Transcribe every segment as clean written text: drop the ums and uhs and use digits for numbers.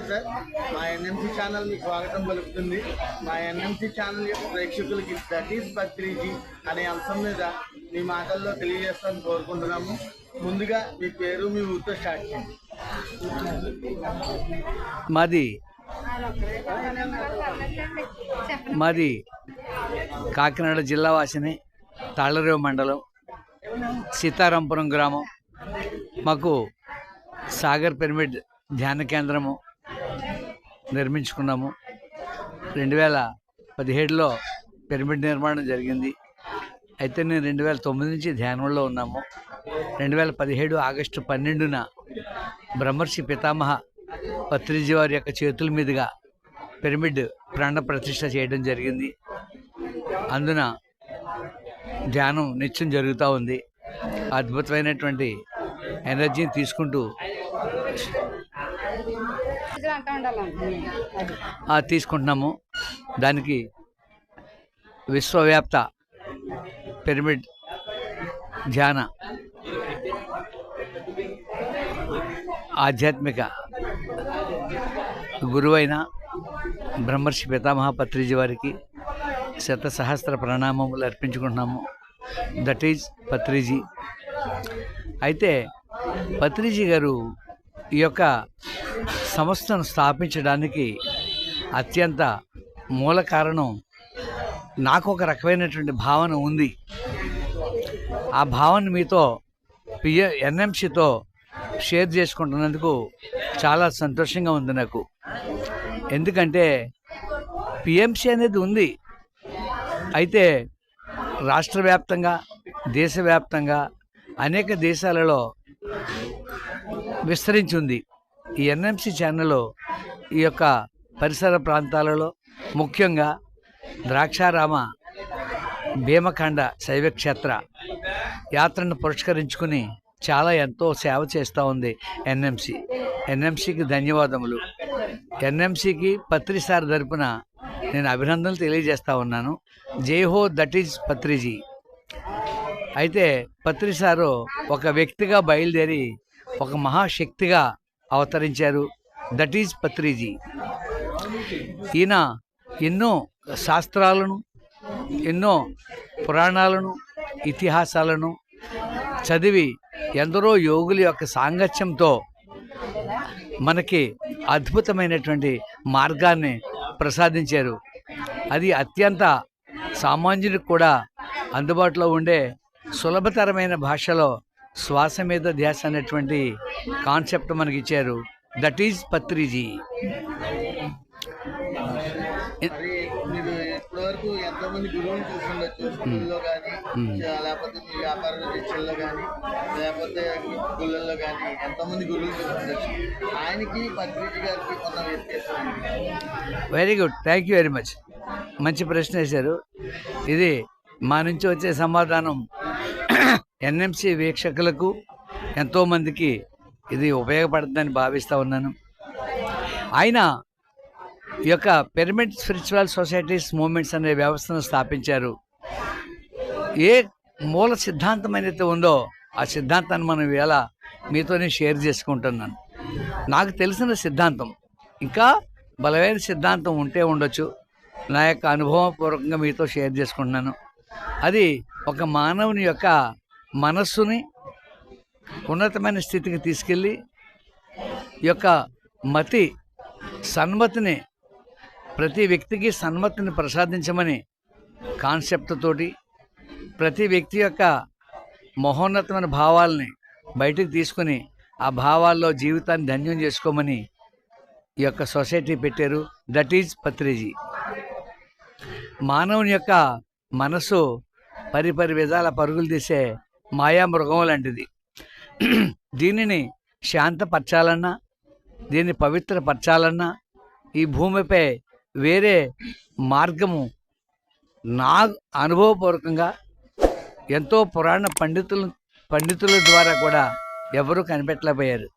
Sir. మా NMC channel మీకు స్వాగతం పలుకుతుంది. మా ఎన్ఎంసీ ఛానల్ యొక్క ప్రేక్షకులకి దట్ ఈస్ పత్రిజీ అనే అంశం మీద మీ మాటల్లో తెలియజేస్తాను కోరుకుంటున్నాము. ముందుగా మీ పేరు, మీ ఊరితో స్టార్ట్ చేయండి. మాది కాకినాడ జిల్లా వాసిని, తాళ్లరేవు మండలం, సీతారాంపురం గ్రామం. మాకు సాగర్ పిరమిడ్ ధ్యాన కేంద్రము నిర్మించుకున్నాము. 2017లో పిరమిడ్ నిర్మాణం జరిగింది. అయితే నేను 2009 నుంచి ధ్యానంలో ఉన్నాము. 2017 ఆగస్టు 12న బ్రహ్మర్షి పితామహ పత్రిజీ వారి యొక్క చేతుల మీదుగా పిరమిడ్ ప్రాణ ప్రతిష్ఠ చేయడం జరిగింది. అందున ధ్యానం నిత్యం జరుగుతూ ఉంది. అద్భుతమైనటువంటి ఎనర్జీని తీసుకుంటున్నాము. దానికి విశ్వవ్యాప్త పిరమిడ్ ధ్యాన ఆధ్యాత్మిక గురువైన బ్రహ్మర్షి పితామహ పత్రిజీ వారికి శతసహస్ర ప్రణామములు అర్పించుకుంటున్నాము. That is Patriji. అయితే పత్రిజీ గారు ఈ యొక్క సంస్థను స్థాపించడానికి అత్యంత మూల కారణం, నాకు ఒక రకమైనటువంటి భావన ఉంది. ఆ భావన మీతో ఎన్ఎంసీతో షేర్ చేసుకుంటున్నందుకు చాలా సంతోషంగా ఉంది నాకు. ఎందుకంటే పిఎంసి అనేది ఉంది, అయితే రాష్ట్ర వ్యాప్తంగా, దేశవ్యాప్తంగా అనేక దేశాలలో విస్తరించి ఉంది. ఈ ఎన్ఎంసీ ఛానల్లో ఈ యొక్క పరిసర ప్రాంతాలలో, ముఖ్యంగా ద్రాక్షారామ భీమఖండ శైవక్షేత్ర యాత్రను పురస్కరించుకుని ఎంతో సేవ చేస్తూ ఉంది ఎన్ఎంసీ. ఎన్ఎంసీకి ధన్యవాదములు. ఎన్ఎంసీకి పత్రి సార్ తరపున నేను అభినందనలు తెలియజేస్తూ ఉన్నాను. జై హో, దట్ ఈజ్ పత్రిజీ. అయితే పత్రి సారు ఒక వ్యక్తిగా బయలుదేరి ఒక మహాశక్తిగా అవతరించారు. That is Patriji. ఈయన ఎన్నో శాస్త్రాలను, ఎన్నో పురాణాలను, ఇతిహాసాలను చదివి ఎందరో యోగుల యొక్క సాంగత్యంతో మనకి అద్భుతమైనటువంటి మార్గాన్ని ప్రసాదించారు. అది అత్యంత సామాన్యునికి కూడా అందుబాటులో ఉండే సులభతరమైన భాషలో శ్వాస మీద ధ్యాస అనేటువంటి కాన్సెప్ట్ మనకి ఇచ్చారు. That is Patriji. మీరు ఇప్పటివరకు ఎంతో మంది గురువులు చూస్తుండొచ్చు, స్కూల్లో కానీ, లేకపోతే మీ వ్యాపార రీత్యాల్లో కానీ, లేకపోతే గుళ్ళల్లో కానీ ఎంతో మంది గురువులు చూస్తుండొచ్చు. ఆయనకి పత్రిజీ గారికి కొంత వ్యత్యాసం. Very good, thank you very much. మంచి ప్రశ్న వేశారు. ఇది మా నుంచి వచ్చే సమాధానం ఎన్ఎంసీ వీక్షకులకు, ఎంతోమందికి ఇది ఉపయోగపడుతుందని భావిస్తూ ఉన్నాను. ఆయన ఈ యొక్క పిరమిడ్ స్పిరిచువల్ సొసైటీస్ మూమెంట్స్ అనే వ్యవస్థను స్థాపించారు. ఏ మూల సిద్ధాంతం ఏదైతే ఉందో ఆ సిద్ధాంతాన్ని మనం ఇలా మీతోనే షేర్ చేసుకుంటున్నాను. నాకు తెలిసిన సిద్ధాంతం, ఇంకా బలమైన సిద్ధాంతం ఉంటే ఉండొచ్చు, నా యొక్క అనుభవపూర్వకంగా మీతో షేర్ చేసుకుంటున్నాను. అది ఒక మానవుని యొక్క మనస్సుని ఉన్నతమైన స్థితికి తీసుకెళ్ళి ఈ యొక్క మతి సన్మతిని, ప్రతి వ్యక్తికి సన్మతిని ప్రసాదించమని కాన్సెప్ట్ తోటి ప్రతి వ్యక్తి యొక్క మహోన్నతమైన భావాల్ని బయటికి తీసుకుని ఆ భావాల్లో జీవితాన్ని ధన్యం చేసుకోమని ఈ యొక్క సొసైటీ పెట్టారు. That is Patriji. మానవుని యొక్క మనసు పరిపరి విధాల పరుగులు తీసే మాయా మృగం లాంటిది. దీనిని శాంతపరచాలన్నా, దీన్ని పవిత్రపరచాలన్నా ఈ భూమిపై వేరే మార్గము నా అనుభవపూర్వకంగా ఎంతో పురాణ పండితుల ద్వారా కూడా ఎవరూ కనిపెట్టలేకపోయారు.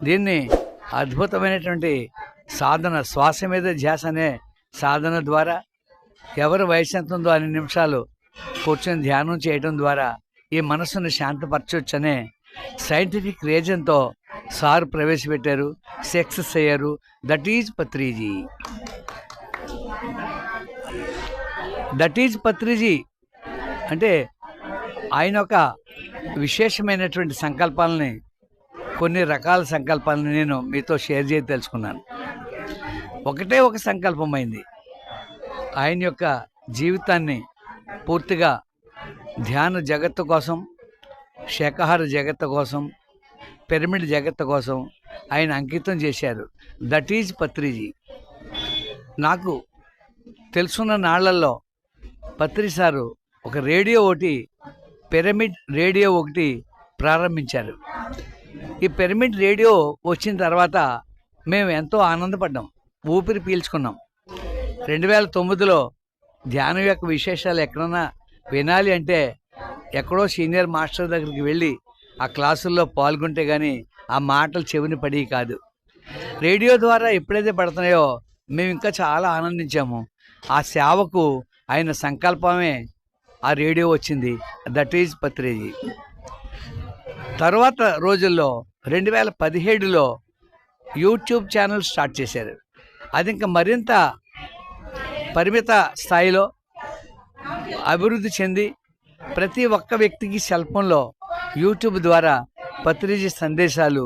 దీన్ని అద్భుతమైనటువంటి సాధన, శ్వాస మీద ధ్యాస అనే సాధన ద్వారా ఎవరు వయసు ఎంత ఉందో అన్ని నిమిషాలు కూర్చొని ధ్యానం చేయడం ద్వారా ఈ మనస్సును శాంతపరచవచ్చనే సైంటిఫిక్ రీజన్తో సార్ ప్రవేశపెట్టారు, సక్సెస్ అయ్యారు. That is Patriji. That is Patriji అంటే ఆయన ఒక విశేషమైనటువంటి సంకల్పాలని, కొన్ని రకాల సంకల్పాలను నేను మీతో షేర్ చేసి తెలుసుకున్నాను. ఒకటే ఒక సంకల్పం అయింది. ఆయన యొక్క జీవితాన్ని పూర్తిగా ధ్యాన జగత్తు కోసం, శాకాహార జగత్తు కోసం, పిరమిడ్ జగత్తు కోసం ఆయన అంకితం చేశారు. That is Patriji. నాకు తెలుసున్న నాళ్లలో పత్రి సారు ఒక రేడియో ఒకటి, పిరమిడ్ రేడియో ఒకటి ప్రారంభించారు. ఈ పిరమిడ్ రేడియో వచ్చిన తర్వాత మేము ఎంతో ఆనందపడ్డాం, ఊపిరి పీల్చుకున్నాం. 2009లో ధ్యానం యొక్క విశేషాలు ఎక్కడన్నా వినాలి అంటే ఎక్కడో సీనియర్ మాస్టర్ దగ్గరికి వెళ్ళి ఆ క్లాసుల్లో పాల్గొంటే కానీ ఆ మాటలు చెవిని పడి కాదు. రేడియో ద్వారా ఎప్పుడైతే పడుతున్నాయో మేము ఇంకా చాలా ఆనందించాము. ఆ సేవకు ఆయన సంకల్పమే ఆ రేడియో వచ్చింది. That is Patriji. తర్వాత రోజుల్లో 2017లో యూట్యూబ్ ఛానల్ స్టార్ట్ చేశారు. అది ఇంకా మరింత పరిమిత స్థాయిలో అభివృద్ధి చెంది ప్రతి ఒక్క వ్యక్తికి సెల్ ఫోన్లో యూట్యూబ్ ద్వారా పత్రిజీ సందేశాలు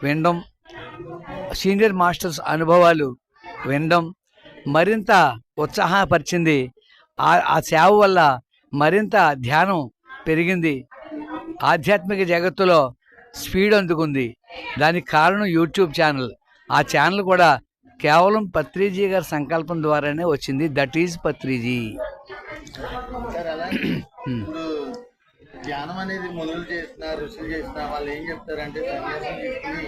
వినడం, సీనియర్ మాస్టర్స్ అనుభవాలు వినడం మరింత ఉత్సాహపరిచింది. ఆ సేవ వల్ల మరింత ధ్యానం పెరిగింది, ఆధ్యాత్మిక జగత్తులో స్పీడ్ అందుకుంది. దానికి కారణం యూట్యూబ్ ఛానల్. ఆ ఛానల్ కూడా కేవలం పత్రిజీ గారి సంకల్పం ద్వారానే వచ్చింది. That is Patriji. సార్ అలాగే ఇప్పుడు ధ్యానం అనేది మొదలు చేసిన ఋషులు చేసిన వాళ్ళు ఏం చెప్తారంటే సన్యాసం తీసుకుని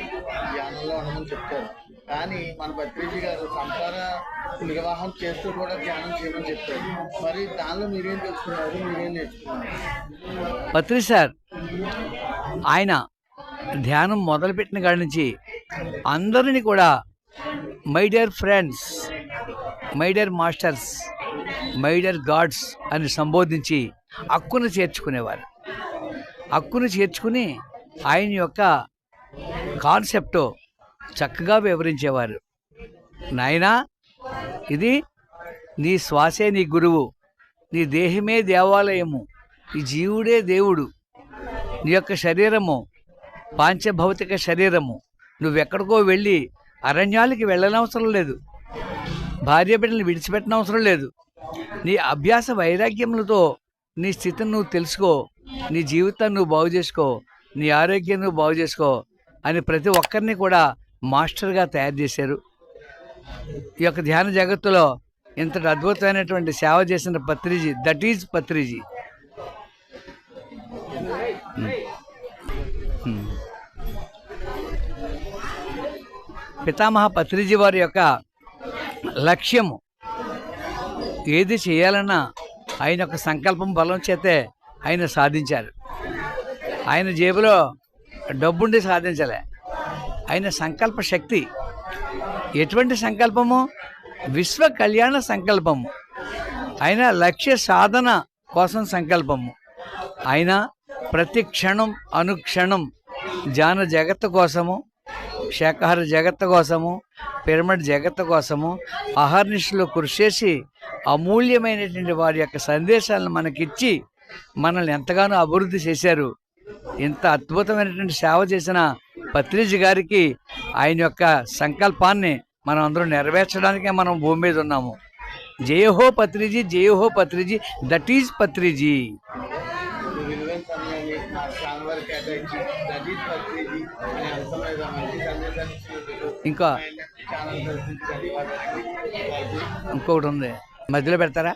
ధ్యానంలో ఉండమని చెప్తారు. కానీ మన పత్రిజీ గారు సంసార నిర్వాహం చేస్తూ కూడా ధ్యానం చేయమని చెప్తారు. మరి దానిలో మీరేం తెలుసుకున్నారు, మీరేం నేర్చుకున్నారు? పత్రి సార్ ఆయన ధ్యానం మొదలుపెట్టిన కాడి నుంచి అందరినీ కూడా my dear friends, my dear masters, my dear God's అని సంబోధించి హక్కును చేర్చుకునేవారు. హక్కును చేర్చుకుని ఆయన యొక్క కాన్సెప్ట్ చక్కగా వివరించేవారు. నాయనా, ఇది నీ శ్వాసే నీ గురువు, నీ దేహమే దేవాలయము, ఈ జీవుడే దేవుడు, నీ యొక్క శరీరము పాంచభౌతిక శరీరము, నువ్వెక్కడికో వెళ్ళి అరణ్యాలకి వెళ్ళనవసరం లేదు, భార్య బిడ్డలు విడిచిపెట్టనవసరం లేదు. నీ అభ్యాస వైరాగ్యములతో నీ స్థితిని నువ్వు తెలుసుకో, నీ జీవితాన్ని నువ్వు బాగు చేసుకో, నీ ఆరోగ్యం నువ్వు బాగు చేసుకో అని ప్రతి ఒక్కరిని కూడా మాస్టర్గా తయారు చేశారు. ఈ యొక్క ధ్యాన జగత్తులో ఇంతటి అద్భుతమైనటువంటి సేవ చేసిన పత్రిజీ, దట్ ఈజ్ పత్రిజీ. పితామహ పత్రిజీ వారి యొక్క లక్ష్యము ఏది చేయాలన్నా ఆయన యొక్క సంకల్పం బలం చేతే ఆయన సాధించారు. ఆయన జేబులో డబ్బుండి సాధించలే, ఆయన సంకల్ప శక్తి. ఎటువంటి సంకల్పము? విశ్వ కళ్యాణ సంకల్పము. ఆయన లక్ష్య సాధన కోసం సంకల్పము. ఆయన ప్రతి క్షణం అనుక్షణం ధ్యాన జగత్తు కోసము, శాకాహార జగత్తు కోసము, పిరమిడ్ జగత్తు కోసము అహర్నిశలో కృషి చేసి అమూల్యమైనటువంటి వారి యొక్క సందేశాలను మనకిచ్చి మనల్ని ఎంతగానో అభివృద్ధి చేశారు. ఇంత అద్భుతమైనటువంటి సేవ చేసిన పత్రిజీ గారికి ఆయన యొక్క సంకల్పాన్ని మనం అందరూ నెరవేర్చడానికే మనం భూమి మీద ఉన్నాము. జయహో పత్రిజీ, జయహో పత్రిజీ, దట్ ఈజ్ పత్రిజీ. విలువైన సమయాన్ని నా ఛానల్ వరకు కేటాయించి దట్ ఈజ్ పత్రిజీ అనే అంశమైన మంచి సందేశాన్ని ఇచ్చినందుకు ఇంకా ఛానల్ తరఫు ధన్యవాదాలు. ఇంకొకటి ఉంది, మధ్యలో పెడతారా?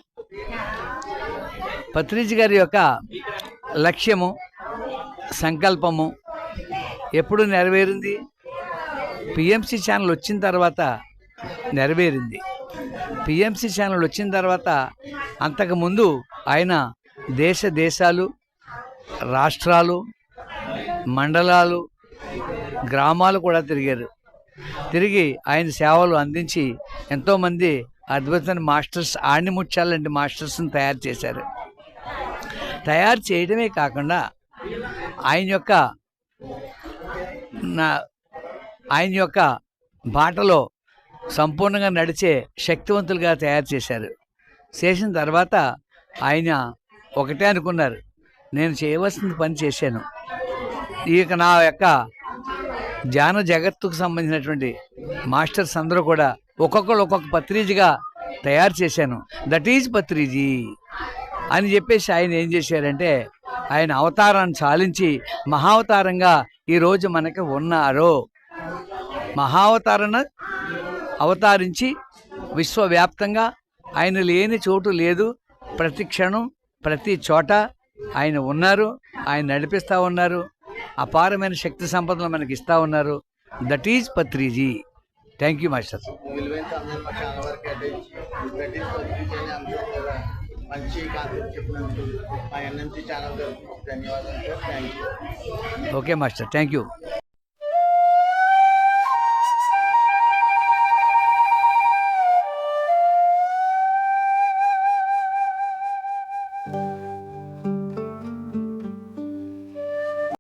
పత్రిజీ గారి యొక్క లక్ష్యము, సంకల్పము ఎప్పుడు నెరవేరింది? పిఎంసి ఛానల్ వచ్చిన తర్వాత నెరవేరింది. పిఎంసి ఛానల్ వచ్చిన తర్వాత అంతకుముందు ఆయన దేశాలు, రాష్ట్రాలు, మండలాలు, గ్రామాలు కూడా తిరిగారు. తిరిగి ఆయన సేవలు అందించి ఎంతోమంది అద్భుతమైన మాస్టర్స్, ఆణిముత్యాలంటి మాస్టర్స్ని తయారు చేశారు. తయారు చేయడమే కాకుండా ఆయన యొక్క ఆయన యొక్క బాటలో సంపూర్ణంగా నడిచే శక్తివంతులుగా తయారు చేశారు. చేసిన తర్వాత ఆయన ఒకటే అనుకున్నారు, నేను చేయవలసిన పని చేశాను, ఇక నా యొక్క ధ్యాన జగత్తుకు సంబంధించినటువంటి మాస్టర్స్ అందరూ కూడా ఒక్కొక్కరు ఒక్కొక్క పత్రిజీగా తయారు చేశాను, దట్ ఈజ్ పత్రిజీ అని చెప్పేసి ఆయన ఏం చేశారంటే ఆయన అవతారాన్ని చాలించి మహావతారంగా ఈరోజు మనకి ఉన్నారు. మహావతారణ అవతరించి విశ్వవ్యాప్తంగా ఆయన లేని చోటు లేదు, ప్రతి క్షణం ప్రతి చోట ఆయన ఉన్నారు, ఆయన నడిపిస్తూ ఉన్నారు, అపారమైన శక్తి సంపదలు మనకి ఇస్తూ ఉన్నారు. That is Patriji. Thank you master. విలువైన సమయం మా ఛానల్ వరకు కేటాయించి దట్ ఈజ్ పత్రిజీ అనే అంశం మీద మంచి కాన్సెప్ట్ చెప్పినందుకు మా ఎన్ఎంసీ ఛానల్ తరఫున ధన్యవాదాలు sir. Thank you. Okay master, thank you.